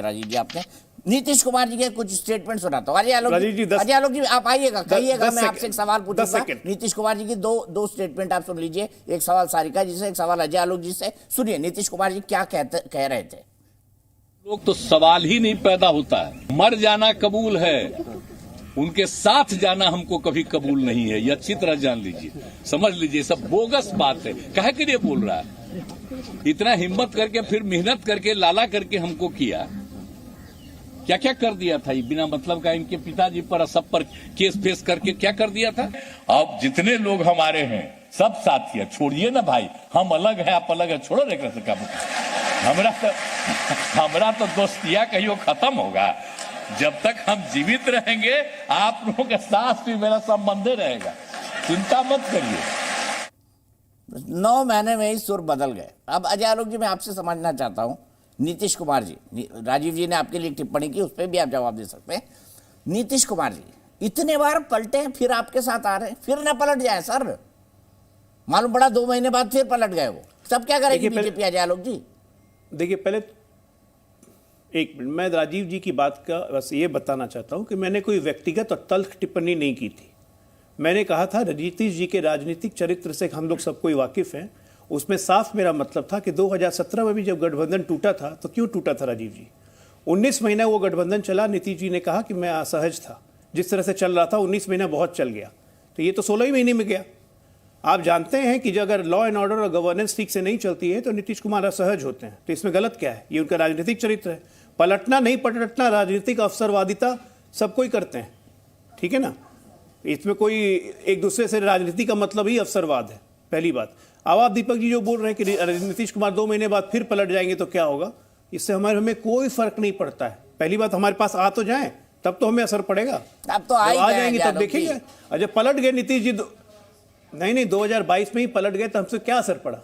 राजीव जी, आपने नीतीश कुमार जी के कुछ स्टेटमेंट सुनाता हूँ। अजय आलोक जी आप आइएगा, कहिएगा, मैं आपसे एक सवाल पूछूंगा। नीतीश कुमार जी की दो स्टेटमेंट आप सुन लीजिए, एक सवाल सारिका जी से, एक सवाल अजय आलोक जी से। सुनिए नीतीश कुमार जी क्या कह रहे थे। लोग तो सवाल ही नहीं पैदा होता है। मर जाना कबूल है, उनके साथ जाना हमको कभी कबूल नहीं है। ये अच्छी तरह जान लीजिए, समझ लीजिए, सब बोगस बात है। काहे के लिए बोल रहा है? इतना हिम्मत करके फिर मेहनत करके लाला करके हमको किया, क्या क्या कर दिया था ये बिना मतलब का। इनके पिताजी पर सब पर केस फेस करके क्या कर दिया था। अब जितने लोग हमारे हैं सब साथी है, छोड़िए ना भाई, हम अलग है आप अलग है, छोड़ो रे का हमरा तो दोस्तिया कहियो खत्म होगा। जब तक हम जीवित रहेंगे आप लोगों के साथ भी मेरा संबंध रहेगा, चिंता मत करिए। 9 महीने में ही सुर बदल गए। अब अजय आलोक जी मैं आपसे समझना चाहता हूं, नीतीश कुमार जी, राजीव जी ने आपके लिए टिप्पणी की, उस पर भी आप जवाब दे सकते हैं। नीतीश कुमार जी इतने बार पलटे, फिर आपके साथ आ रहे हैं, फिर ना पलट जाए सर। मालूम पड़ा 2 महीने बाद फिर पलट गए वो। सब क्या करेगी बीजेपी? अजय आलोक जी देखिए, पहले एक मिनट, मैं राजीव जी की बात का बस ये बताना चाहता हूं कि मैंने कोई व्यक्तिगत और तल्ख टिप्पणी नहीं की थी। मैंने कहा था नीतीश जी के राजनीतिक चरित्र से हम लोग सब कोई वाकिफ हैं। उसमें साफ मेरा मतलब था कि 2017 में भी जब गठबंधन टूटा था तो क्यों टूटा था राजीव जी। 19 महीना वो गठबंधन चला, नीतीश जी ने कहा कि मैं असहज था, जिस तरह से चल रहा था 19 महीना बहुत चल गया, तो ये तो 16 ही महीने में गया। आप जानते हैं कि अगर लॉ एंड ऑर्डर और गवर्नेंस ठीक से नहीं चलती है तो नीतीश कुमार असहज होते हैं, तो इसमें गलत क्या है? ये उनका राजनीतिक चरित्र है। पलटना नहीं पलटना, राजनीतिक अवसरवादिता सब कोई करते हैं, ठीक है ना। इसमें कोई एक दूसरे से राजनीति का मतलब ही अवसरवाद है, पहली बात। अब आप दीपक जी जो बोल रहे हैं कि नीतीश कुमार 2 महीने बाद फिर पलट जाएंगे तो क्या होगा, इससे हमें कोई फर्क नहीं पड़ता है। पहली बात, हमारे पास आ तो जाए तब तो हमें असर पड़ेगा। अब तो आ जाएंगे तब देखेंगे। और जब पलट गए नीतीश जी, नहीं 2022 में ही पलट गए तो हमसे क्या असर पड़ा?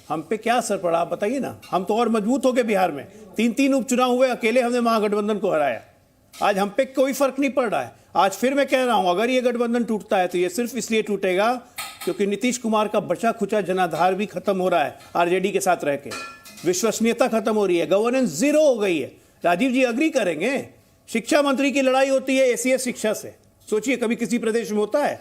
हम पे क्या असर पड़ा आप बताइए ना। हम तो और मजबूत हो गए। बिहार में 3 उपचुनाव हुए, अकेले हमने महागठबंधन को हराया। आज हम पे कोई फर्क नहीं पड़ रहा है। आज फिर मैं कह रहा हूं, अगर ये गठबंधन टूटता है तो ये सिर्फ इसलिए टूटेगा क्योंकि नीतीश कुमार का बचा खुचा जनाधार भी खत्म हो रहा है। आरजेडी के साथ रह के विश्वसनीयता खत्म हो रही है, गवर्नेंस जीरो हो गई है। राजीव जी अग्री करेंगे, शिक्षा मंत्री की लड़ाई होती है एसीएस शिक्षा से। सोचिए कभी किसी प्रदेश में होता है?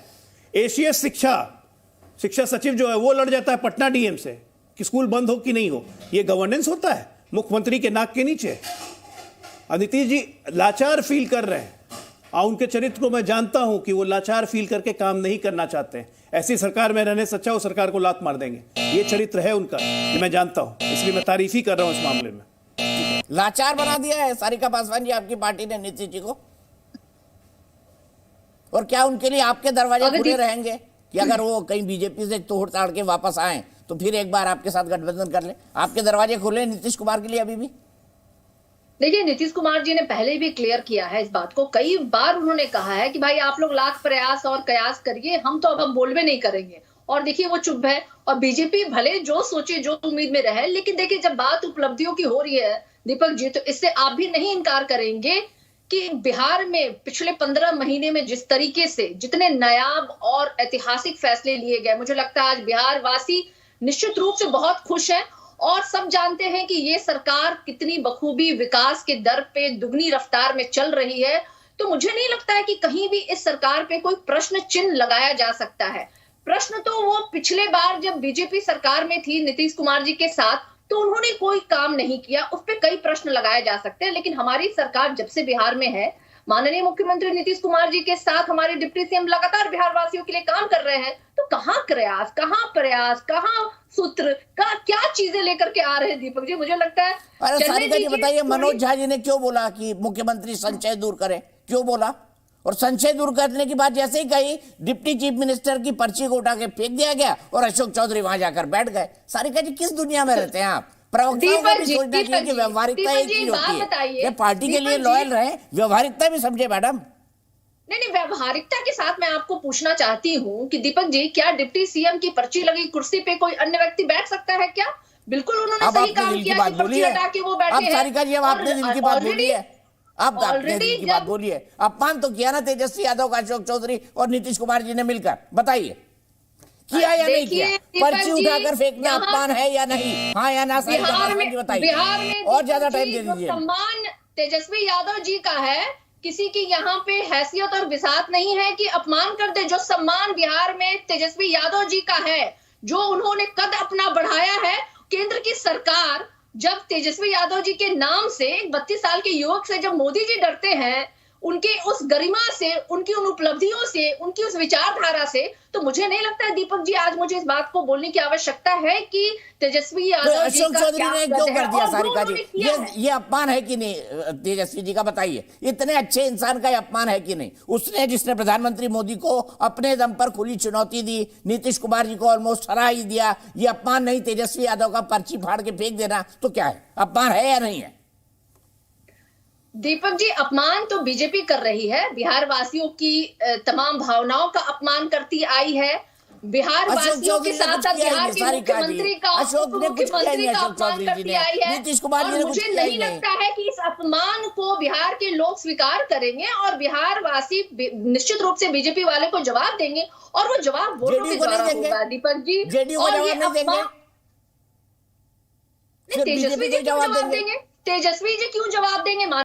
एसीएस शिक्षा सचिव जो है वो लड़ जाता है पटना डीएम से कि स्कूल बंद हो कि नहीं हो। ये गवर्नेंस होता है मुख्यमंत्री के नाक के नीचे। नीतीश जी लाचार फील कर रहे हैं, और उनके चरित्र को मैं जानता हूं कि वो लाचार फील करके काम नहीं करना चाहते हैं। ऐसी सरकार में रहने से अच्छा वो सरकार को लात मार देंगे। ये चरित्र है उनका, ये मैं जानता हूं, इसलिए मैं तारीफ ही कर रहा हूं इस मामले में। लाचार बना दिया है सारिका पासवान जी आपकी पार्टी ने नीतीश जी को। और क्या उनके लिए आपके दरवाजे खुले रहेंगे कि अगर वो कहीं बीजेपी से तोड़ ताड़ के वापस आए तो फिर एक बार आपके साथ गठबंधन कर ले? आपके दरवाजे खुले नीतीश कुमार के लिए अभी भी? देखिए, नीतीश कुमार जी ने पहले भी क्लियर किया है इस बात को। कई बार उन्होंने कहा है कि भाई आप लोग लाख प्रयास और कयास करिए, हम तो अब हम बोलबे नहीं करेंगे। और देखिए वो चुप है। और बीजेपी भले जो सोचे, जो उम्मीद में रहे, लेकिन देखिए जब बात उपलब्धियों की हो रही है दीपक जी, तो इससे आप भी नहीं इनकार करेंगे कि बिहार में पिछले 15 महीने में जिस तरीके से जितने नायाब और ऐतिहासिक फैसले लिए गए, मुझे लगता है आज बिहार वासी निश्चित रूप से बहुत खुश है। और सब जानते हैं कि ये सरकार कितनी बखूबी विकास के दर पे दुगनी रफ्तार में चल रही है। तो मुझे नहीं लगता है कि कहीं भी इस सरकार पे कोई प्रश्न चिन्ह लगाया जा सकता है। प्रश्न तो वो पिछले बार जब बीजेपी सरकार में थी नीतीश कुमार जी के साथ, तो उन्होंने कोई काम नहीं किया, उस पर कई प्रश्न लगाए जा सकते हैं। लेकिन हमारी सरकार जब से बिहार में है, माननीय मुख्यमंत्री नीतीश कुमार जी के साथ हमारे डिप्टी सीएम लगातार बिहार वासियों के लिए काम कर रहे हैं। तो कहां प्रयास, कहां सूत्र का क्या चीजें लेकर के आ रहे हैं दीपक जी? मुझे लगता है। अरे सारिका जी बताइए, मनोज झा जी ने क्यों बोला कि मुख्यमंत्री संशय दूर करें? क्यों बोला? और संशय दूर करने की बात जैसे ही कही, डिप्टी चीफ मिनिस्टर की पर्ची को उठा के फेंक दिया गया और अशोक चौधरी वहां जाकर बैठ गए। सारिका जी किस दुनिया में रहते हैं आप? प्रवक्ताओं को भी सोचना चाहिए कि व्यवहारिकता एक चीज होती है। पार्टी के लिए लॉयल रहे, व्यवहारिकता भी समझे मैडम। नहीं, व्यवहारिकता के साथ मैं आपको पूछना चाहती हूँ कि दीपक जी, क्या डिप्टी सीएम की पर्ची लगी कुर्सी पे कोई अन्य व्यक्ति बैठ सकता है क्या? बिल्कुल उन्होंने सही काम किया कि पर्ची हटा के वो बैठे हैं। सारिका जी अब आपने दिल की बात बोली है, अब आपने दिल की बात बोली है। अपमान तो किया ना तेजस्वी यादव का अशोक चौधरी और नीतीश कुमार जी ने मिलकर, बताइए किया या नहीं देखिए, किया? दीपक पर्ची जी, उठाकर फेंकना यहाँ- अपमान है या नहीं? हाँ या ना? सारी बिहार में बताइए। और दीपक ज्यादा जी, टाइम दे जो दीजिए। सम्मान तेजस्वी यादव जी का है, किसी की यहाँ पे हैसियत और बिसात नहीं है कि अपमान कर दे। जो सम्मान बिहार में तेजस्वी यादव जी का है, जो उन्होंने कद अपना बढ़ाया है, केंद्र की सरकार जब तेजस्वी यादव जी के नाम से 32 साल के युवक से जब मोदी जी डरते हैं, उनके उस गरिमा से, उनकी उन उपलब्धियों से, उनकी उस विचारधारा से, तो मुझे नहीं लगता है दीपक जी आज मुझे इस बात को बोलने की आवश्यकता है कि तेजस्वी यादव जी अशोक का चौधरी क्या ने कद क्यों है कर दिया और सारी जो काजी? उन्होंने किया है। ये अपमान है कि नहीं? तेजस्वी जी का बताइए, इतने अच्छे इंसान का ये अपमान है कि नहीं? उसने, जिसने प्रधानमंत्री मोदी को अपने दम पर खुली चुनौती दी, नीतीश कुमार जी को ऑलमोस्ट हरा ही दिया, ये अपमान नहीं? तेजस्वी यादव का पर्ची फाड़ के फेंक देना तो क्या है? अपमान है या नहीं है? दीपक जी, अपमान तो बीजेपी कर रही है, बिहार वासियों की तमाम भावनाओं का अपमान करती आई है। बिहार वासियों के साथ साथ बिहार के मुख्यमंत्री का, उपमुख्यमंत्री का अपमान करती आई है। नीतीश कुमार जी और ने कुछ मुझे किया ही नहीं नहीं। लगता है कि इस अपमान को बिहार के लोग स्वीकार करेंगे और बिहार वासी निश्चित रूप से बीजेपी वाले को जवाब देंगे, और वो जवाब वोटों के जेडीयू को द्वारा नहीं देंगे? होगा दीपक जी। जेडीयू को और ये जवाब नहीं देंगे? अपमान- नहीं, सिर्फ तेजस्वी बीजेपी जी को क्यों जवाब जवाब देंगे? देंगे? तेजस्वी जी क्यों जवाब देंगे?